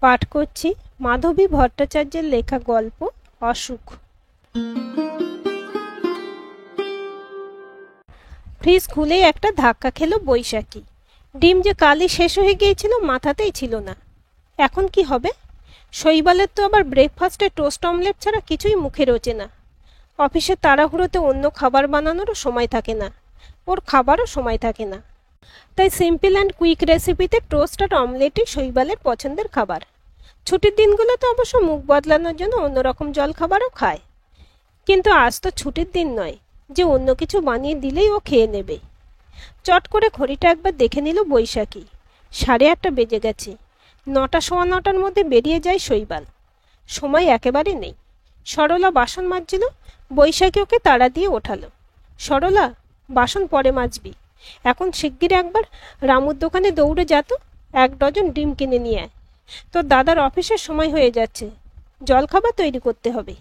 পাঠ করছি মাধবী ভট্টাচার্যের লেখা গল্প অসুখ। ফ্রিজ খুলেই একটা ধাক্কা খেলো বৈশাখী। ডিম যে কালই শেষ হয়ে গিয়েছিল মাথাতেই ছিল না। এখন কি হবে? শৈবালের তো আবার ব্রেকফাস্টে টোস্ট অমলেট ছাড়া কিছুই মুখে রোচে না। অফিসের তাড়াহুড়োতে অন্য খাবার বানানোরও সময় থাকে না, ওর খাবারও সময় থাকে না। তাই সিম্পল অ্যান্ড কুইক রেসিপিতে টোস্ট আর অমলেটই শৈবালের পছন্দের খাবার। ছুটির দিনগুলোতে অবশ্য মুখ বদলানোর জন্য অন্যরকম জলখাবারও খায়, কিন্তু আজ তো ছুটির দিন নয় যে অন্য কিছু বানিয়ে দিলেই ও খেয়ে নেবে। চট করে ঘড়িটা একবার দেখে নিল বৈশাখী। 8:30 বেজে গেছে। 9টা সোয়া 9টার মধ্যে বেরিয়ে যায় শৈবাল। সময় একেবারে নেই। সরলা বাসন মাজছিল, বৈশাখী ওকে তাড়া দিয়ে ওঠালো। সরলা, বাসন পরে মাজবি, এখন শিগগির একবার রামুর দোকানে দৌড়ে যেত, 1 ডজন ডিম কিনে নিয়ে আয়। তোর দাদার অফিসের সময় হয়ে যাচ্ছে, জলখাবার তৈরি করতে হবে।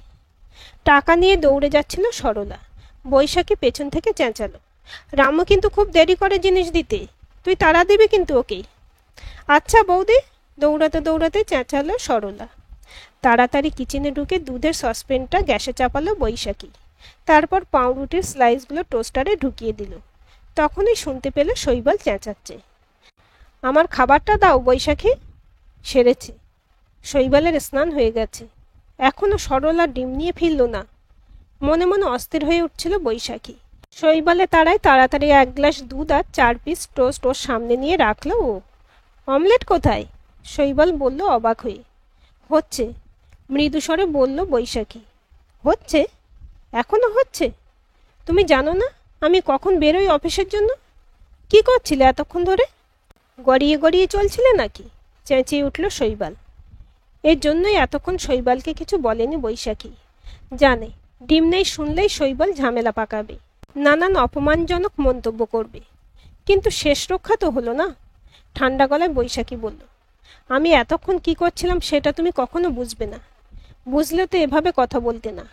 টাকা নিয়ে দৌড়ে যাচ্ছিল সরলা। বৈশাখী পেছন থেকে চেঁচালো, রামু কিন্তু খুব দেরি করে জিনিস দিতে, তুই তাড়া দিবি কিন্তু ওকে। আচ্ছা বৌদি, দৌড়াতে দৌড়াতে চেঁচালো সরলা। তাড়াতাড়ি কিচেনে ঢুকে দুধের সসপ্যানটা গ্যাসে চাপালো বৈশাখী। তারপর পাউরুটির স্লাইসগুলো টোস্টারে ঢুকিয়ে দিল। তখনই শুনতে পেল শৈবাল চেঁচাচ্ছে, আমার খাবারটা দাও বৈশাখী। সেরেছে। শৈবালের স্নান হয়ে গেছে, এখনো সরলা ডিম নিয়ে ফিরল না। মনে মনে অস্থির হয়ে উঠছিল বৈশাখী। শৈবালে তাড়ায় তাড়াতাড়ি 1 গ্লাস দুধ আর 4 পিস টোস্ট ওর সামনে নিয়ে রাখলো ও। অমলেট কোথায়? শৈবাল বলল অবাক হয়ে। হচ্ছে, মৃদু স্বরে বলল বৈশাখী। হচ্ছে? এখনো হচ্ছে? তুমি জানো না আমি কখন বেরোই অফিসের জন্য? কি করছিলে এতক্ষণ ধরে? গড়িয়ে গড়িয়ে চলছিলে নাকি? চেঁচিয়ে উঠল শৈবাল। এর জন্যই এতক্ষণ শৈবালকে কিছু বলেনি বৈশাখী। জানে ডিম নেই শুনলেই শৈবাল ঝামেলা পাকাবে, নানান অপমানজনক মন্তব্য করবে। কিন্তু শেষ রক্ষা তো হলো না। ঠান্ডা গলায় বৈশাখী বলল, আমি এতক্ষণ কি করছিলাম সেটা তুমি কখনো বুঝবে না। বুঝলে তো এভাবে কথা বলতে না।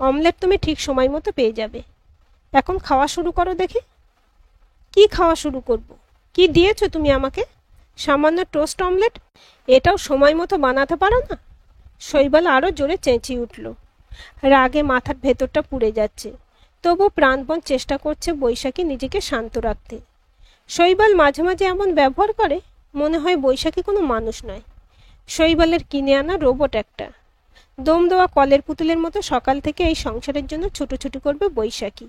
অমলেট তুমি ঠিক সময় মতো পেয়ে যাবে। এখন খাওয়া শুরু করো দেখি। কি খাওয়া শুরু করব? কি দিয়েছো তুমি আমাকে? সামান্য টোস্ট অমলেট, এটাও সময় মতো বানাতে পারো না? শৈবাল আরও জোরে চেঁচিয়ে উঠল। রাগে মাথার ভেতরটা পুড়ে যাচ্ছে, তবু প্রাণপণ চেষ্টা করছে বৈশাখী নিজেকে শান্ত রাখতে। শৈবাল মাঝে মাঝে এমন ব্যবহার করে, মনে হয় বৈশাখী কোনো মানুষ নয়, শৈবালের কিনে আনা রোবট একটা। দম দেওয়া কলের পুতুলের মতো সকাল থেকে এই সংসারের জন্য ছুটোছুটি করবে বৈশাখী।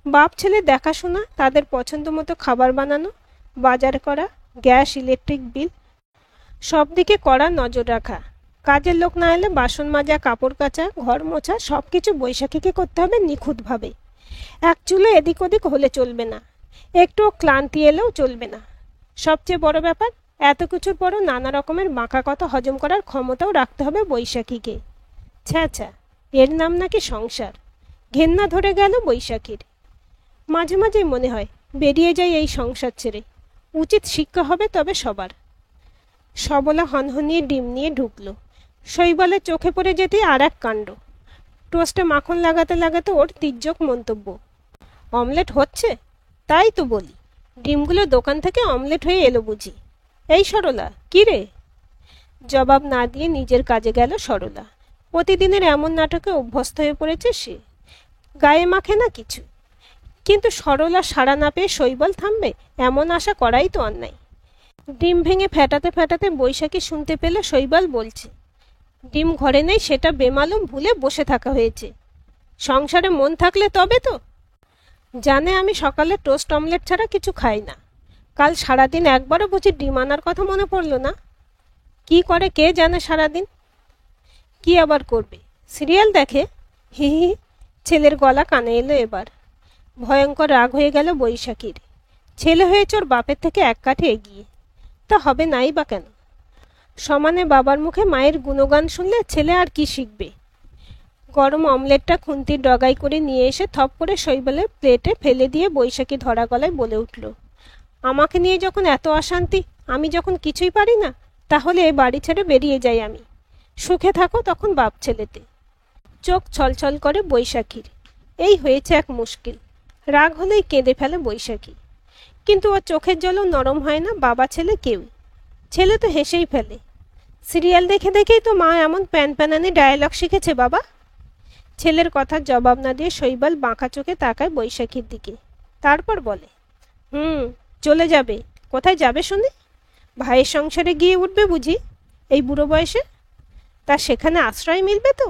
বাপ ছেলে দেখাশোনা, তাদের পছন্দ মতো খাবার বানানো, বাজার করা, গ্যাস ইলেকট্রিক বিল, সব দিকে কড়া নজর রাখা। কাজের লোক না এলে বাসন মাজা, কাপড় কাচা, ঘর মোছা সব কিছু বৈশাখীকে করতে হবে নিখুঁতভাবে। এক চুলো এদিক ওদিক হলে চলবে না, একটুও ক্লান্তি এলেও চলবে না। সবচেয়ে বড় ব্যাপার, এত কিছুর পরও নানা রকমের বাঁকা কথা হজম করার ক্ষমতাও রাখতে হবে বৈশাখীকে। ছ্যাঁচা, এর নাম নাকি সংসার। ঘেন্না ধরে গেল বৈশাখীর। মাঝে মাঝেই মনে হয় বেরিয়ে যাই এই সংসার ছেড়ে, উচিত শিক্ষা হবে তবে সবার। সবলা হনহনিয়ে ডিম নিয়ে ঢুকলো। শৈবালের চোখে পড়ে যেতে আর এক কাণ্ড। টোস্টে মাখন লাগাতে লাগাতে ওর তির্যক মন্তব্য, অমলেট হচ্ছে? তাই তো বলি, ডিমগুলো দোকান থেকে অমলেট হয়ে এলো বুঝি। এই সরলা, কি রে? জবাব না দিয়ে নিজের কাজে গেল সরলা। প্রতিদিনের এমন নাটকে অভ্যস্ত হয়ে পড়েছে সে, গায়ে মাখে না কিছু। কিন্তু সরলা সাড়া না পেয়ে শৈবাল থামবে এমন আশা করাই তো অন্যায়। ডিম ভেঙে ফেটাতে ফেটাতে বৈশাখী শুনতে পেল শৈবাল বলছে, ডিম ঘরে নেই সেটা বেমালুম ভুলে বসে থাকা হয়েছে। সংসারে মন থাকলে তবে তো। জানে আমি সকালে টোস্ট অমলেট ছাড়া কিছু খাই না। কাল সারাদিন একবারও বুঝি ডিম আনার কথা মনে পড়ল না। কি করে কে জানে সারাদিন? কি আবার করবে? সিরিয়াল দেখে। হি হি। ছেলের গলা কানে এলো এবার। ভয়ঙ্কর রাগ হয়ে গেল বৈশাখীর। ছেলে হয়েছে ওর বাপের থেকে 1 কাঠি এগিয়ে, তা হবে নাই বা কেন? সমানে বাবার মুখে মায়ের গুণগান শুনলে ছেলে আর কি শিখবে? গরম অমলেটটা খুন্তির ডগাই করে নিয়ে এসে থপ করে শৈবালের প্লেটে ফেলে দিয়ে বৈশাখী ধরা গলায় বলে উঠল, আমাকে নিয়ে যখন এত অশান্তি, আমি যখন কিছুই পারি না, তাহলে এ বাড়ি ছেড়ে বেরিয়ে যাই আমি। সুখে থাকো তখন বাপ ছেলেতে। চোখ ছলছল করে বৈশাখীর। এই হয়েছে এক মুশকিল। রাগ হলেই কেঁদে ফেলে বৈশাখী, কিন্তু ওর চোখের জলও নরম হয় না বাবা ছেলে কেউ। ছেলে তো হেসেই ফেলে। সিরিয়াল দেখে দেখেই তো মা এমন প্যান প্যানানি ডায়ালগ শিখেছে বাবা। ছেলের কথার জবাব না দিয়ে শৈবাল বাঁকা চোখে তাকায় বৈশাখীর দিকে। তারপর বলে, চলে যাবে? কোথায় যাবে শুনি? ভাইয়ের সংসারে গিয়ে উঠবে বুঝি এই বুড়ো বয়সে? তা সেখানে আশ্রয় মিলবে তো?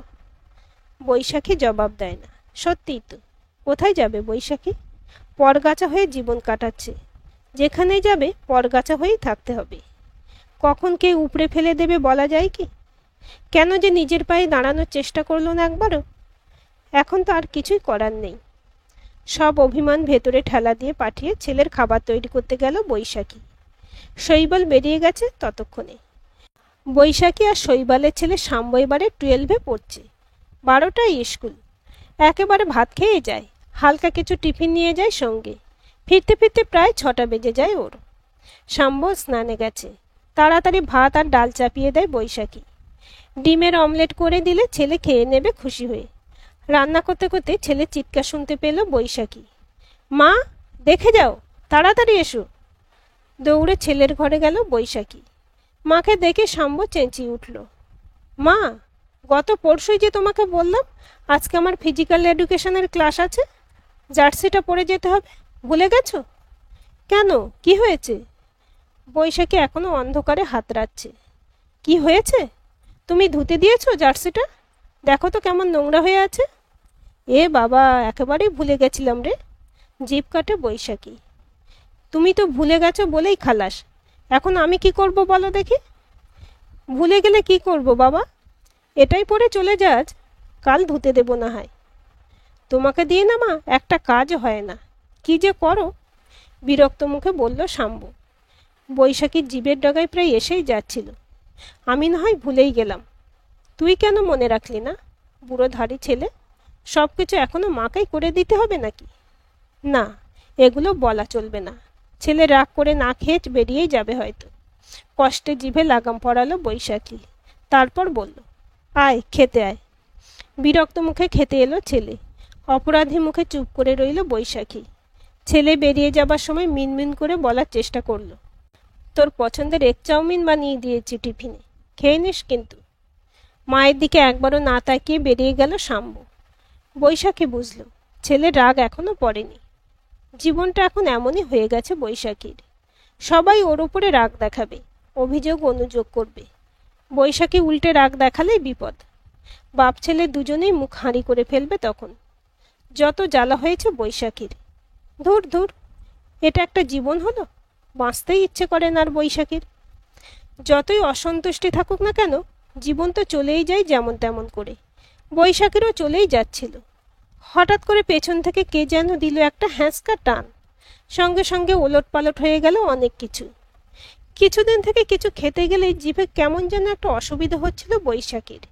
বৈশাখী জবাব দেয় না। সত্যিই তো, কোথায় যাবে বৈশাখী? পরগাছা হয়ে জীবন কাটাচ্ছে। যেখানেই যাবে পরগাছা হয়েই থাকতে হবে। কখন কে উপড়ে ফেলে দেবে বলা যায় কি? কেন যে নিজের পায়ে দাঁড়ানোর চেষ্টা করলো না একবারও? এখন তো আর কিছুই করার নেই। সব অভিমান ভেতরে ঠেলা দিয়ে পাঠিয়ে ছেলের খাবার তৈরি করতে গেল বৈশাখী। শৈবাল বেরিয়ে গেছে ততক্ষণে। বৈশাখী আর শৈবালের ছেলে শাম্ব এবারে 12-এ পড়ছে। 12টায় স্কুল। একেবারে ভাত খেয়ে যায়, হালকা কিছু টিফিন নিয়ে যায় সঙ্গে। ফিরতে ফিরতে প্রায় 6টা বেজে যায় ওর। শাম্ব স্নানে গেছে। তাড়াতাড়ি ভাত আর ডাল চাপিয়ে দেয় বৈশাখী। ডিমের অমলেট করে দিলে ছেলে খেয়ে নেবে খুশি হয়ে। রান্না করতে করতে ছেলে চিৎকার শুনতে পেল বৈশাখী। মা, দেখে যাও, তাড়াতাড়ি এসো। দৌড়ে ছেলের ঘরে গেল বৈশাখী। মাকে দেখে শাম্ব চেঁচিয়ে উঠল, মা, গত পরশুই যে তোমাকে বললাম আজকে আমার ফিজিক্যাল এডুকেশনের ক্লাস আছে, জার্সিটা পরে যেতে হবে, ভুলে গেছো? কেন, কি হয়েছে? বৈশাখী এখনো অন্ধকারে হাতড়াচ্ছে। কি হয়েছে? তুমি ধুতে দিয়েছো জার্সিটা? দেখো তো কেমন নোংরা হয়ে আছে। এ বাবা, একেবারেই ভুলে গেছিলাম রে। জিভ কাটে বৈশাখী। তুমি তো ভুলে গেছো বলেই খালাস। এখন আমি কি করব বলো দেখি? ভুলে গেলে কি করব বাবা? এটাই পরে চলে যাস, কাল ধুতে দেব না হয়। তোমাকে দিয়ে না মা একটা কাজ হয় না, কি যে করো। বিরক্ত মুখে বলল শাম্ব। বৈশাখীর জিভের ডগায় প্রায় এসেই যাচ্ছিল। আমি না হয় ভুলেই গেলাম, তুই কেন মনে রাখলি না? বুড়ো ধাড়ি ছেলে, সব কিছু এখনো মাকেই করে দিতে হবে নাকি? না, এগুলো বলা চলবে না। ছেলে রাগ করে না খেয়ে বেরিয়েই যাবে হয়তো। কষ্টে জিভে লাগাম পড়ালো বৈশাখী। তারপর বলল, আয় খেতে আয়। বিরক্ত মুখে খেতে এলো ছেলে। অপরাধী মুখে চুপ করে রইল বৈশাখী। ছেলে বেরিয়ে যাবার সময় মিনমিন করে বলার চেষ্টা করলো, তোর পছন্দের এগ চাউমিন বানিয়ে দিয়েছি টিফিনে, খেয়ে নিস কিন্তু। মায়ের দিকে একবারও না তাকিয়ে বেরিয়ে গেল শাম্ব। বৈশাখী বুঝল ছেলের রাগ এখনো পড়েনি। জীবনটা এখন এমনই হয়ে গেছে বৈশাখীর। সবাই ওর উপরে রাগ দেখাবে, অভিযোগ অনুযোগ করবে। বৈশাখী উল্টে রাগ দেখালেই বিপদ। বাপ ছেলে দুজনেই মুখ হাঁড়ি করে ফেলবে তখন। যত জ্বালা হয়েছে বৈশাখীর। ধুর ধুর, এটা একটা জীবন হলো? বাঁচতেই ইচ্ছে করে না আর বৈশাখীর। যতই অসন্তুষ্টি থাকুক না কেন, জীবন তো চলেই যায় যেমন তেমন করে। বৈশাখীরও চলেই যাচ্ছিল। হঠাৎ করে পেছন থেকে কে যেন দিল একটা হ্যাঁচকা টান। সঙ্গে সঙ্গে ওলট পালট হয়ে গেল অনেক কিছু। কিছুদিন থেকে কিছু খেতে গেলেই জিভে কেমন যেন একটা অসুবিধা হচ্ছিল বৈশাখীর।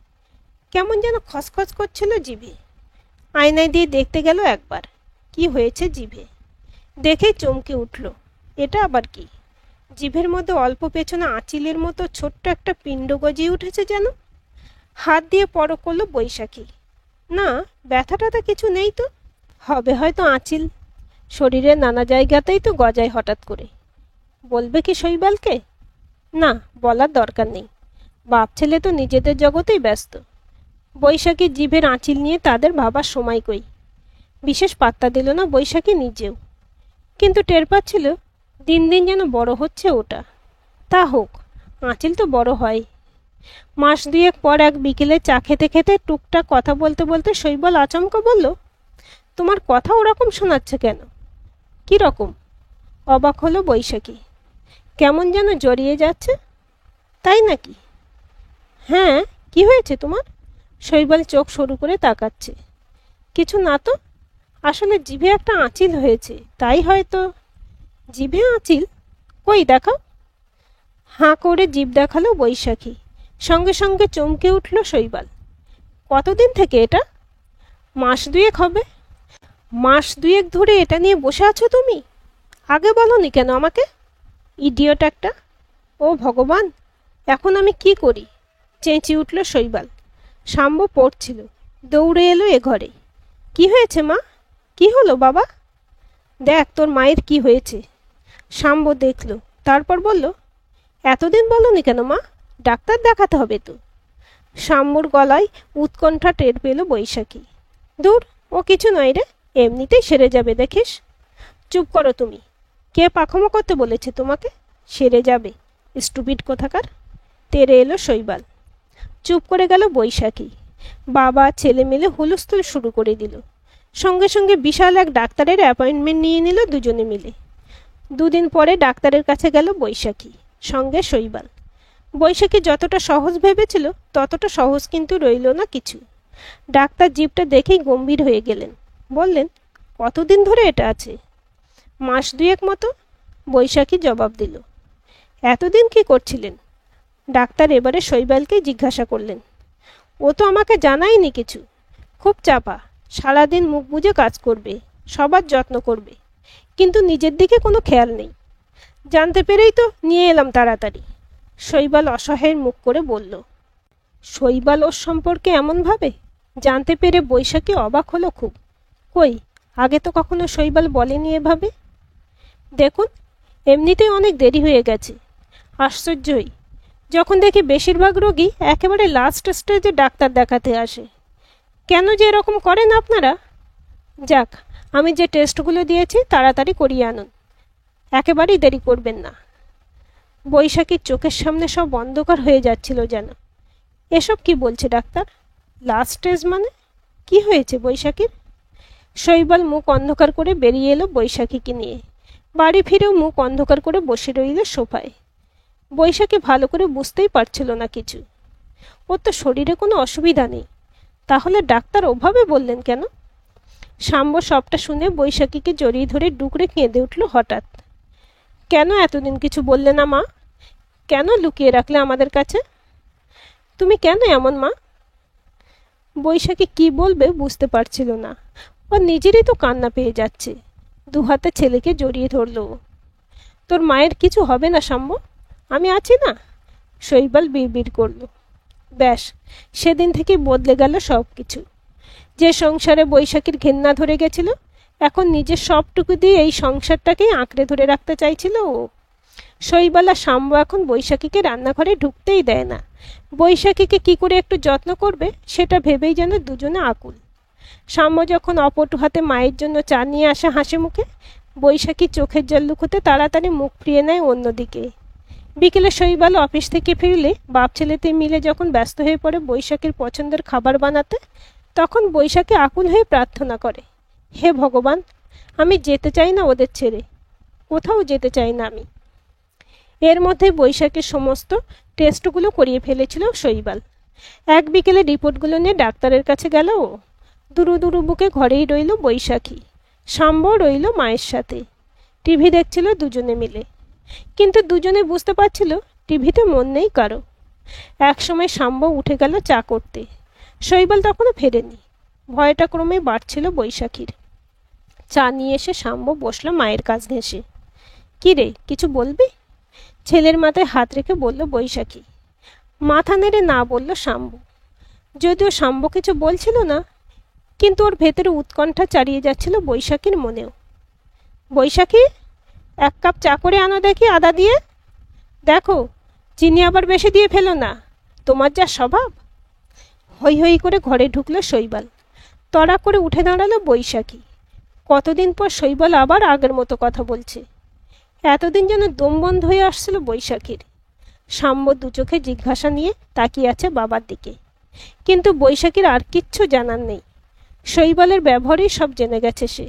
কেমন যেন খসখস করছিল জিভে। আয়নায় দিয়ে দেখতে গেল একবার, কি হয়েছে জিভে। দেখেই চমকে উঠল, এটা আবার কি? জিভের মধ্যে অল্প পেছনে আঁচিলের মতো ছোট্ট একটা পিণ্ড গজিয়ে উঠেছে যেন। হাত দিয়ে পরখ করল বৈশাখী। না, ব্যথা ট্যাথা কিছু নেই তো। হবে হয়তো আঁচিল। শরীরের নানা জায়গাতেই তো গজায় হঠাৎ করে। বলবে কি শৈবালকে? না, বলার দরকার নেই। বাপ ছেলে তো নিজেদের জগতেই ব্যস্ত। বৈশাখীর জিভের আঁচিল নিয়ে তাদের ভাবার সময় কই। বিশেষ পাত্তা দিল না বৈশাখী নিজেও। কিন্তু টের পাচ্ছিল দিন দিন যেন বড় হচ্ছে ওটা। তা হোক, আঁচিল তো বড় হয়। মাস দুয়েক পর এক বিকেলে চা খেতে খেতে টুকটাক কথা বলতে বলতে শৈবাল আচমকা বলল, তোমার কথা ওরকম শোনাচ্ছে কেন? কি রকম? অবাক হলো বৈশাখী। কেমন যেন জড়িয়ে যাচ্ছে। তাই নাকি? হ্যাঁ, কি হয়েছে তোমার? শৈবাল চোখ সরু করে তাকাচ্ছে। কিছু না তো, আসলে জিভে একটা আঁচিল হয়েছে, তাই হয়তো। জিভে আঁচিল? কই দেখাও। হাঁ করে জিভ দেখালো বৈশাখী। সঙ্গে সঙ্গে চমকে উঠল শৈবাল। কতদিন থেকে এটা? মাস দুয়েক হবে। মাস দুয়েক ধরে এটা নিয়ে বসে আছো তুমি? আগে বলনি কেন আমাকে? ইডিয়ট একটা। ও ভগবান, এখন আমি কি করি? চেঁচিয়ে উঠল শৈবাল। শাম্ব পড়ছিল, দৌড়ে এলো এ ঘরে। কি হয়েছে মা? কি হলো বাবা? দেখ তোর মায়ের কি হয়েছে। শাম্ব দেখল, তারপর বলল, এতদিন বলনি কেন মা? ডাক্তার দেখাতে হবে তো। শাম্বুর গলায় উৎকণ্ঠা টের পেল বৈশাখী। দূর, ও কিছু নয় রে, এমনিতেই সেরে যাবে দেখিস। চুপ করো তুমি। কে পাখমো করতে বলেছে তোমাকে? সেরে যাবে, স্টুপিড কোথাকার। তেরে এলো শৈবাল। চুপ করে গেল বৈশাখী। বাবা ছেলে মিলে হুলস্থুল শুরু করে দিল। সঙ্গে সঙ্গে বিশাল এক ডাক্তারের অ্যাপয়েন্টমেন্ট নিয়ে নিল দুজনে মিলে। দুদিন পরে ডাক্তারের কাছে গেল বৈশাখী, সঙ্গে শৈবাল। বৈশাখী যতটা সহজ ভেবেছিল ততটা সহজ কিন্তু রইল না কিছু। ডাক্তার জিভটা দেখেই গম্ভীর হয়ে গেলেন। বললেন, কতদিন ধরে এটা আছে? মাস দুয়েক মতো, বৈশাখী জবাব দিল। এতদিন কি করছিলেন? ডাক্তার এবারে শৈবালকে জিজ্ঞাসা করলেন। ও তো আমাকে জানায়নি কিছু। খুব চাপা, সারাদিন মুখ বুজে কাজ করবে, সবার যত্ন করবে, কিন্তু নিজের দিকে কোনো খেয়াল নেই। জানতে পেরেই তো নিয়ে এলাম তাড়াতাড়ি। শৈবাল অসহায়ের মুখ করে বলল। শৈবাল ওর সম্পর্কে এমন ভাবে? জানতে পেরে বৈশাখী অবাক হলো খুব। কই, আগে তো কখনো শৈবাল বলেনি এভাবে। দেখুন, এমনিতেই অনেক দেরি হয়ে গেছে। আশ্চর্যই, যখন দেখি বেশিরভাগ রোগী একেবারে লাস্ট স্টেজে ডাক্তার দেখাতে আসে। কেন যে এরকম করেন আপনারা? যাক, আমি যে টেস্টগুলো দিয়েছি তাড়াতাড়ি করিয়ে আনুন, একেবারেই দেরি করবেন না। বৈশাখীর চোখের সামনে সব অন্ধকার হয়ে যাচ্ছিল যেন। এসব কি বলছে ডাক্তার? লাস্ট স্টেজ মানে? কি হয়েছে বৈশাখীর? শৈবাল মুখ অন্ধকার করে বেরিয়ে এলো বৈশাখীকে নিয়ে। বাড়ি ফিরেও মুখ অন্ধকার করে বসে রইল সোফায়। বৈশাখী ভালো করে বুঝতেই পারছিল না কিছু। ওর তো শরীরে কোনো অসুবিধা নেই, তাহলে ডাক্তার ওভাবে বললেন কেন? শাম্ব সবটা শুনে বৈশাখীকে জড়িয়ে ধরে ডুকরে কেঁদে উঠল হঠাৎ। কেন এতদিন কিছু বললে না মা? কেন লুকিয়ে রাখলে আমাদের কাছে? তুমি কেন এমন মা? বৈশাখী কি বলবে বুঝতে পারছিল না। ওর নিজেরই তো কান্না পেয়ে যাচ্ছে। দুহাতে ছেলেকে জড়িয়ে ধরল। তোর মায়ের কিছু হবে না শাম্ব, আমি আছি না। শৈবাল বিড়বিড় করল। ব্যাস, সেদিন থেকে বদলে গেল সব কিছু। যে সংসারে বৈশাখীর ঘেন্না ধরে গেছিল, এখন নিজের সবটুকু দিয়ে এই সংসারটাকেই আঁকড়ে ধরে রাখতে চাইছিল ও। শৈবাল আর শাম্ব এখন বৈশাখীকে রান্নাঘরে ঢুকতেই দেয় না। বৈশাখীকে কি করে একটু যত্ন করবে সেটা ভেবেই যেন দুজনে আকুল। শাম্ব যখন অপটু হাতে মায়ের জন্য চা নিয়ে আসে হাসি মুখে, বৈশাখী চোখের জল লুকোতে তাড়াতাড়ি মুখ ফিরিয়ে নেয় অন্যদিকে। বিকেলে শৈবাল অফিস থেকে ফিরলে বাপ ছেলেতে মিলে যখন ব্যস্ত হয়ে পড়ে বৈশাখীর পছন্দের খাবার বানাতে, তখন বৈশাখী আকুল হয়ে প্রার্থনা করে, হে ভগবান, আমি যেতে চাই না ওদের ছেড়ে, কোথাও যেতে চাই না আমি। এর মধ্যে বৈশাখীর সমস্ত টেস্টগুলো করিয়ে ফেলেছিল শৈবাল। এক বিকেলে রিপোর্টগুলো নিয়ে ডাক্তারের কাছে গেল ও। দুরু দুরু বুকে ঘরেই রইল বৈশাখী। শাম্ব রইল মায়ের সাথে। টিভি দেখছিল দুজনে মিলে, কিন্তু দুজনে বুঝতে পারছিল টিভিতে মন নেই কারো। একসময় শাম্ব উঠে গেল চা করতে। শৈবাল তখনও ফেরেনি। ভয়টা ক্রমে বাড়ছিল বৈশাখীর। চা নিয়ে এসে শাম্ব বসল মায়ের কাছ ঘেঁষে। কি রে, কিছু বলবি? ছেলের মাথায় হাত রেখে বলল বৈশাখী। মাথা নেড়ে না বলল শাম্ব। যদিও শাম্ব কিছু বলছিল না, কিন্তু ওর ভেতরে উৎকণ্ঠা চারিয়ে যাচ্ছিল বৈশাখীর মনেও। বৈশাখী, এক কাপ চা করে আনো দেখি আদা দিয়ে। দেখো, চিনি আবার বেশি দিয়ে ফেলো না, তোমার যা স্বভাব। হৈ হৈ করে ঘরে ঢুকলো শৈবাল। তড়া করে উঠে দাঁড়ালো বৈশাখী। কতদিন পর শৈবাল আবার আগের মতো কথা বলছে। এতদিন যেন দম বন্ধ হয়ে আসছিল বৈশাখীর। শাম্ব দু চোখে জিজ্ঞাসা নিয়ে তাকিয়ে আছে বাবার দিকে, কিন্তু বৈশাখীর আর কিচ্ছু জানার নেই। শৈবালের ব্যবহারেই সব জেনে গেছে সে।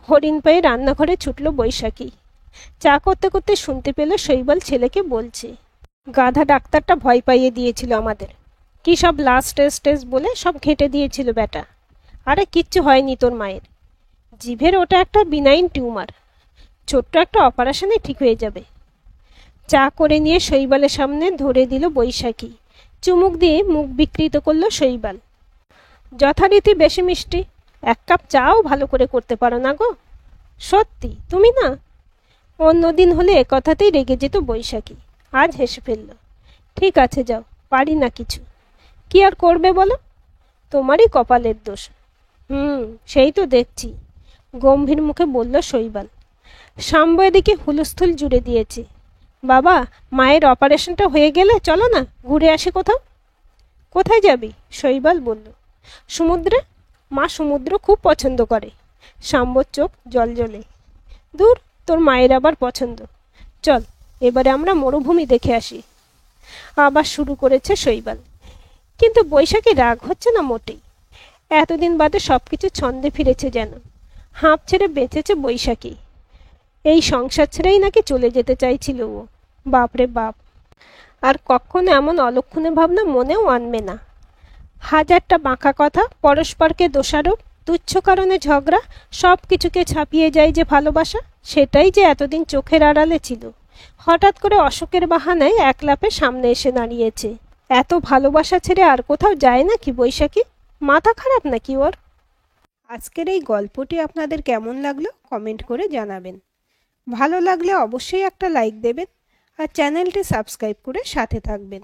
হরিণ পায়ে রান্নাঘরে ছুটল বৈশাখী। চা করতে করতে শুনতে পেল শৈবাল ছেলেকে বলছে, গাধা ডাক্তারটা ভয় পাইয়ে দিয়েছিল আমাদের। কি সব লাস্ট স্টেজ বলে সব ঘেঁটে দিয়েছিল বেটা। আরে কিচ্ছু হয়নি তোর মায়ের। জিভের ওটা একটা বিনাইন টিউমার, ছোট্ট একটা অপারেশনে ঠিক হয়ে যাবে। চা করে নিয়ে শৈবালের সামনে ধরে দিল বৈশাখী। চুমুক দিয়ে মুখ বিকৃত করল শৈবাল। যথারীতি বেশি মিষ্টি, এক কাপ চাও ভালো করে করতে পারো না গো। সত্যি তুমি না? অন্যদিন হলে একথাতেই রেগে যেত বৈশাখী। আজ হেসে ফেলল। ঠিক আছে যাও, পারি না কিছু। কি আর করবে বলো, তোমারই কপালের দোষ। সেই তো দেখছি, গম্ভীর মুখে বলল শৈবাল। শাম্ব এদিকে হুলস্থুল জুড়ে দিয়েছে। বাবা, মায়ের অপারেশনটা হয়ে গেলে চলো না ঘুরে আসি কোথাও। কোথায় যাবি? শৈবাল বলল। সমুদ্রে। মা সমুদ্র খুব পছন্দ করে। শাম্বর চোখ জ্বলজ্বলে। দূর, তোর মায়ের আবার পছন্দ। চল, এবারে আমরা মরুভূমি দেখে আসি। আবার শুরু করেছে শৈবাল। কিন্তু বৈশাখী রাগ হচ্ছে না মোটেই। এতদিন বাদে সবকিছু ছন্দে ফিরেছে যেন। হাঁপ ছেড়ে বেঁচেছে বৈশাখী। এই সংসার ছেড়েই নাকি চলে যেতে চাইছিল ও। বাপরে বাপ! আর কখনো এমন অলক্ষণে ভাবনা মনেও আনবে না। হাজারটা বাঁকা কথা, পরস্পরকে দোষারোপ, তুচ্ছ কারণে ঝগড়া, সব কিছুকে ছাপিয়ে যায় যে ভালোবাসা, সেটাই যে এতদিন চোখের আড়ালে ছিল, হঠাৎ করে অশোকের বাহানায় এক লাফে সামনে এসে দাঁড়িয়েছে। এত ভালোবাসা ছেড়ে আর কোথাও যায় নাকি বৈশাখী? মাথা খারাপ নাকি ওর? আজকের এই গল্পটি আপনাদের কেমন লাগলো কমেন্ট করে জানাবেন। ভালো লাগলে অবশ্যই একটা লাইক দেবেন আর চ্যানেলটি সাবস্ক্রাইব করে সাথে থাকবেন।